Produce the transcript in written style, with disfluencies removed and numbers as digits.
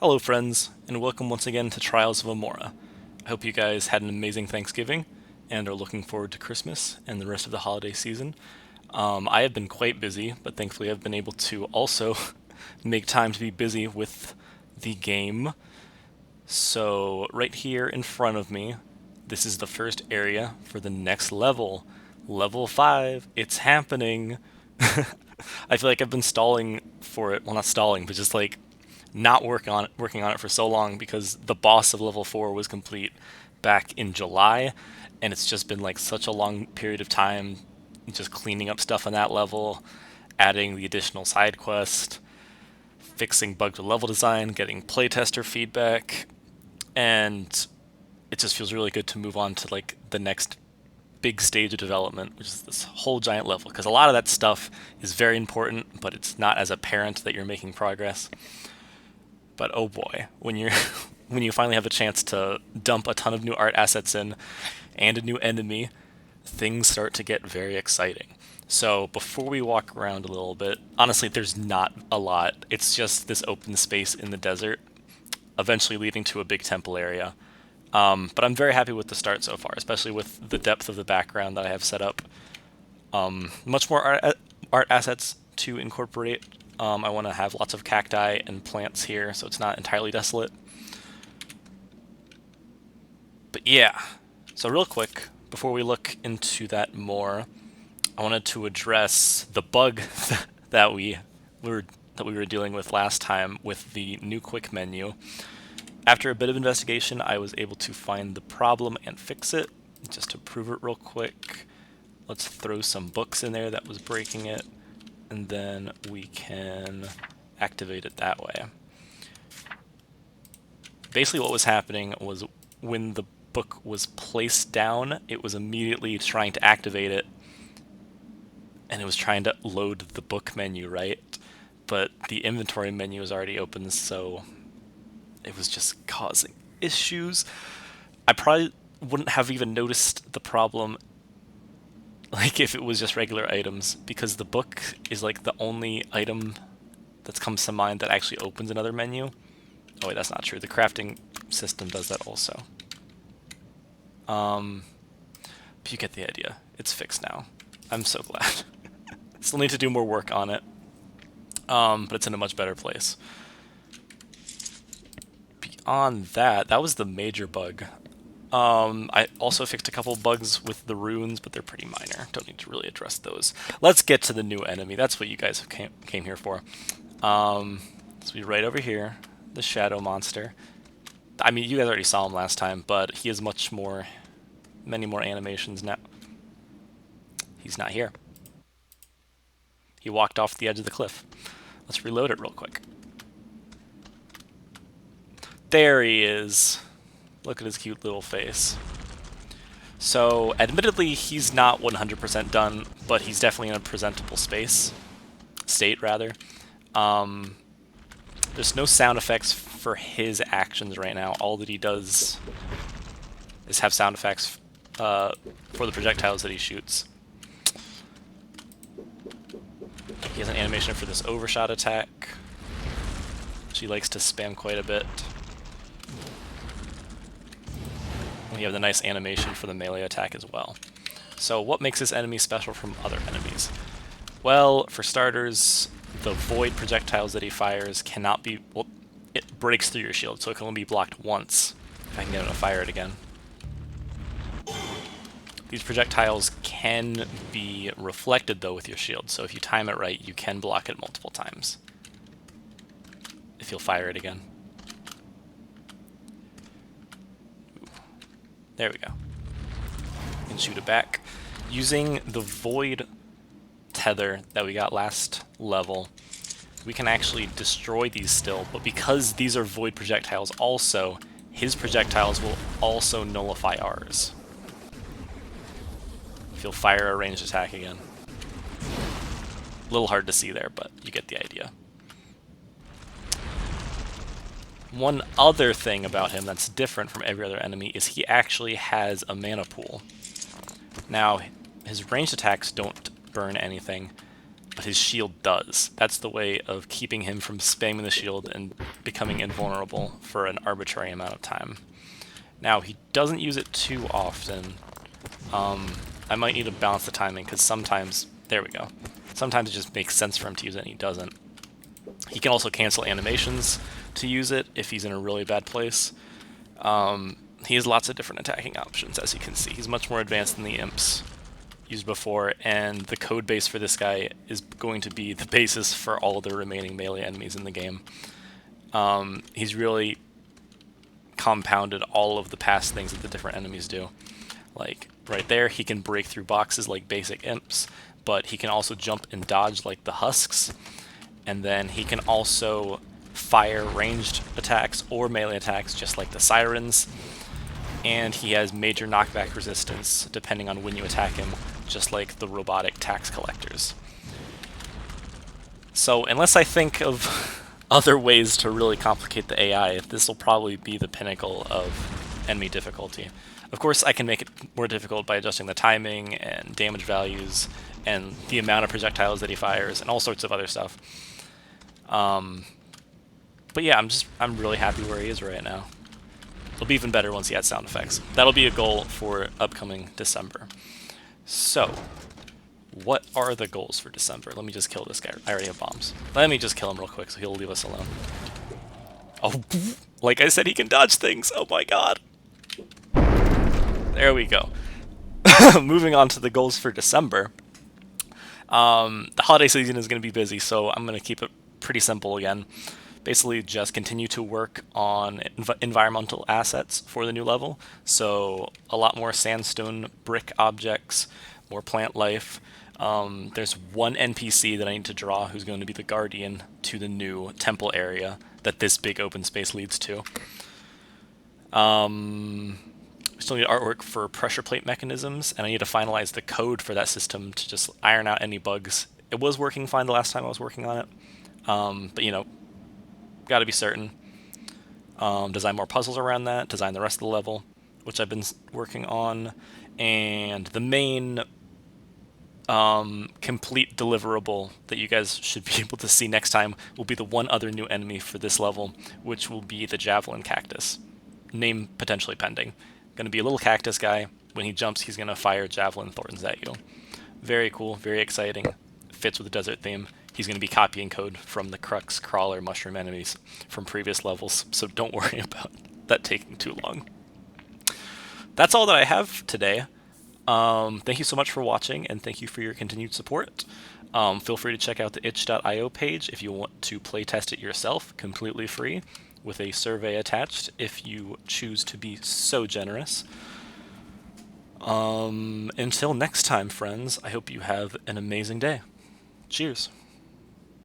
Hello friends, and welcome once again to Trials of Imorah. I hope you guys had an amazing Thanksgiving and are looking forward to Christmas and the rest of the holiday season. I have been quite busy, but thankfully I've been able to also make time to be busy with the game. So right here in front of me, this is the first area for the next level. Level 5, it's happening. I feel like I've been stalling for it. Well, not stalling, but just like not working on it for so long because the boss of level 4 was complete back in July, and it's just been like such a long period of time just cleaning up stuff on that level, adding the additional side quest, fixing bugs with level design, getting playtester feedback, and it just feels really good to move on to like the next big stage of development, which is this whole giant level. Because a lot of that stuff is very important, but it's not as apparent that you're making progress. But oh boy, when you're when you finally have a chance to dump a ton of new art assets in and a new enemy, things start to get very exciting. So before we walk around a little bit, honestly, there's not a lot. It's just this open space in the desert, eventually leading to a big temple area. But I'm very happy with the start so far, especially with the depth of the background that I have set up. Much more art assets to incorporate. I want to have lots of cacti and plants here, so it's not entirely desolate. But yeah, so real quick, before we look into that more, I wanted to address the bug that we were dealing with last time with the new quick menu. After a bit of investigation, I was able to find the problem and fix it. Just to prove it real quick, let's throw some books in there that was breaking it, and then we can activate it that way. Basically what was happening was when the book was placed down, it was immediately trying to activate it, and it was trying to load the book menu, right? But the inventory menu was already open, so it was just causing issues. I probably wouldn't have even noticed the problem like if it was just regular items, because the book is like the only item that comes to mind that actually opens another menu. Oh wait, that's not true. The crafting system does that also. But you get the idea. It's fixed now. I'm so glad. Still need to do more work on it, but it's in a much better place. Beyond that, that was the major bug. I also fixed a couple bugs with the runes, but they're pretty minor. Don't need to really address those. Let's get to the new enemy. That's what you guys came here for. Let's be right over here. The shadow monster. I mean, you guys already saw him last time, but he has many more animations now. He's not here. He walked off the edge of the cliff. Let's reload it real quick. There he is. Look at his cute little face. So, admittedly, he's not 100% done, but he's definitely in a presentable state rather. There's no sound effects for his actions right now. All that he does is have sound effects for the projectiles that he shoots. He has an animation for this overshot attack, which he likes to spam quite a bit. You have the nice animation for the melee attack as well. So what makes this enemy special from other enemies? Well, for starters, the void projectiles that he fires cannot be... Well, it breaks through your shield, so it can only be blocked once. If I can get him to fire it again. These projectiles can be reflected, though, with your shield, so if you time it right, you can block it multiple times. If you'll fire it again. There we go. And shoot it back. Using the void tether that we got last level, we can actually destroy these still, but because these are void projectiles also, his projectiles will also nullify ours. If you'll fire a ranged attack again. A little hard to see there, but you get the idea. One other thing about him that's different from every other enemy is he actually has a mana pool. Now, his ranged attacks don't burn anything, but his shield does. That's the way of keeping him from spamming the shield and becoming invulnerable for an arbitrary amount of time. Now, he doesn't use it too often. I might need to balance the timing, because sometimes... There we go. Sometimes it just makes sense for him to use it, and he doesn't. He can also cancel animations to use it if he's in a really bad place. He has lots of different attacking options, as you can see. He's much more advanced than the imps used before, and the code base for this guy is going to be the basis for all the remaining melee enemies in the game. He's really compounded all of the past things that the different enemies do. Like, right there, he can break through boxes like basic imps, but he can also jump and dodge like the husks, and then he can also fire ranged attacks or melee attacks just like the sirens, and he has major knockback resistance depending on when you attack him, just like the robotic tax collectors. So unless I think of other ways to really complicate the AI, this will probably be the pinnacle of enemy difficulty. Of course, I can make it more difficult by adjusting the timing and damage values and the amount of projectiles that he fires and all sorts of other stuff. But yeah, I'm really happy where he is right now. It'll be even better once he adds sound effects. That'll be a goal for upcoming December. So, what are the goals for December? Let me just kill this guy. I already have bombs. Let me just kill him real quick so he'll leave us alone. Oh, like I said, he can dodge things. Oh my god. There we go. Moving on to the goals for December. The holiday season is going to be busy, so I'm going to keep it pretty simple again. Basically, just continue to work on environmental assets for the new level. So, a lot more sandstone brick objects, more plant life. There's one NPC that I need to draw who's going to be the guardian to the new temple area that this big open space leads to. Still need artwork for pressure plate mechanisms, and I need to finalize the code for that system to just iron out any bugs. It was working fine the last time I was working on it, but you know, gotta be certain. Design more puzzles around that, design the rest of the level, which I've been working on, and the main complete deliverable that you guys should be able to see next time will be the one other new enemy for this level, which will be the Javelin Cactus. Name potentially pending. Going to be a little cactus guy. When he jumps, he's going to fire javelin thorns at you. Very cool, very exciting. Fits with the desert theme. He's going to be copying code from the Crux, Crawler, Mushroom enemies from previous levels, so don't worry about that taking too long. That's all that I have today. Thank you so much for watching, and thank you for your continued support. Feel free to check out the itch.io page if you want to playtest it yourself, completely free, with a survey attached if you choose to be so generous. Until next time, friends, I hope you have an amazing day. Cheers.